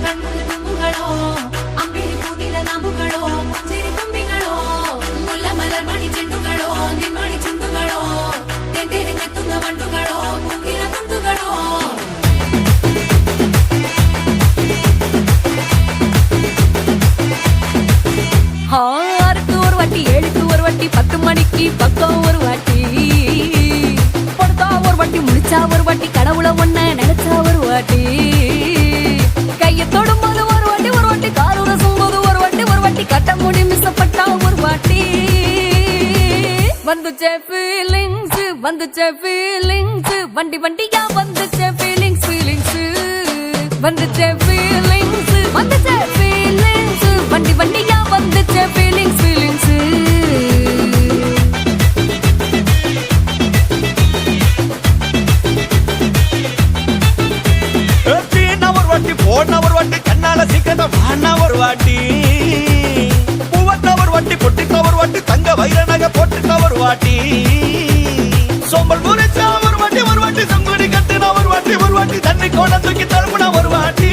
கண்ணுக்கு தும்புகளோ அம்பிளி பூனில நாம்புகளோ புஞ்சிரி தும்பிகளோ முல்ல மலர் மணி செண்டுகளோ நின்மணி சுண்டுகளோ தெந்தெறிஞ்செத்துங்க வண்டுகளோ பூங்கிற துண்டுகளோ ஆறுக்கு ஒரு வாட்டி 7க்கு ஒரு வாட்டி 10 மணிக்கு பக்கம் ஒரு வாட்டி படுத்தா ஒரு வாட்டி முடிச்சா ஒரு வாட்டி கடவுளை ஒன்ன நினைச்சா ஒரு வாட்டி கைய தொடும்போது ஒரு வாட்டி காரூர சும்போது ஒரு வாட்டி கட்ட முடி மிசப்பட்டா ஒரு வாட்டி வந்துச்சே ஃபீலிங்ஸ் வண்டி வண்டியா வந்துச்சே ஃபீலிங்ஸ் வந்துச்சே ஃபீலிங்ஸ் வண்டி வண்டியா வந்துச்சே ஃபீலிங்ஸ் போன ஒரு வாட்டி கண்ணால சீக்கிரத்தை வாண்ணா ஒரு வாட்டி பூவத்த ஒரு வாட்டி பொட்டித்த ஒரு வாட்டி தங்க வைர நகை போட்டுட்ட ஒரு வாட்டி சோம்பல் முறைச்சா ஒரு வாட்டி சங்குடி கட்டுனா ஒரு வாட்டி தண்ணி கோண தூக்கி தழுப்புனா ஒரு வாட்டி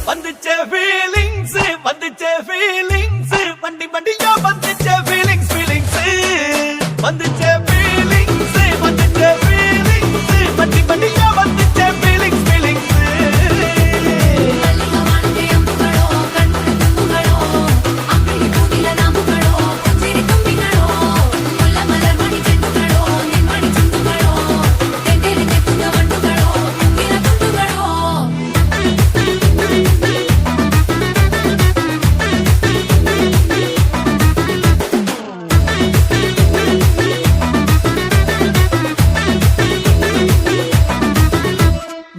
வந்துச்சே ஃபீலிங்ஸ் வண்டி வண்டியா வந்துச்சே ஃபீலிங்ஸ் வந்துச்சே ஃபீலிங்ஸ் வண்டி வண்டியா வந்துச்சே ஃபீலிங்ஸ்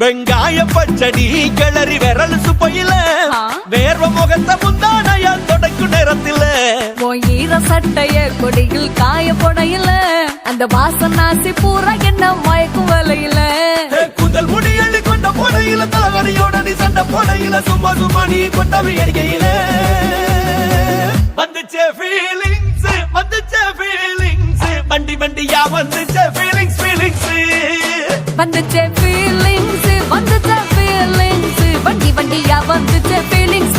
வெங்காய பச்சடி கிளறி விரல் சுப்பையில வேர்வ முகத்தை முந்தானையால் தொடக்கும் நேரத்தில் ஈர சட்டைய கொடியில் காய போடையில அந்த வாசனாசி பூரா என்ன மயக்கும் வலையில குந்தல் முடியள்ளி கொண்ட போடையில தலைவரையோட நீ சண்டை போடையில சும்மா நீ கொண்டவை அடிக்கையில வந்துச்சே ஃபீலிங்ஸ் வண்டி வண்டியா வந்துச்சே ஃபீலிங்ஸ் வந்துச்சே ஃபீலிங்ஸ் வண்டி வண்டியா வந்துச்சே ஃபீலிங்ஸ்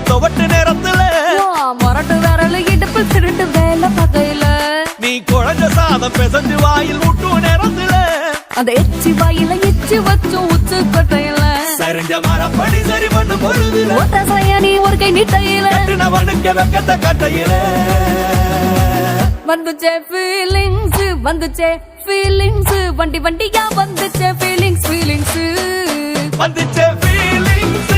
துவட்டு நேரத்துல மொரட்டு விரல் இடுப்பு திருட்டு வேலை பகையில நீ குழஞ்ச சாதம் பெசஞ்சு வாயில் விட்டு நேரத்துல அந்த எச்சி வாயில எச்சி வச்சு உச்சு கொட்டையில சரிஞ்ச மரப்படி சரி பண்ணு பொழுதுல ஓட்ட நீ ஒரு கை நீட்டையில கட்டினவனுக்கு வெக்கத்தை கட்டையில வந்துச்சே ஃபீலிங்ஸ் வண்டி வண்டியா வந்துச்சே ஃபீலிங்ஸ் வந்துச்சே ஃபீலிங்ஸ்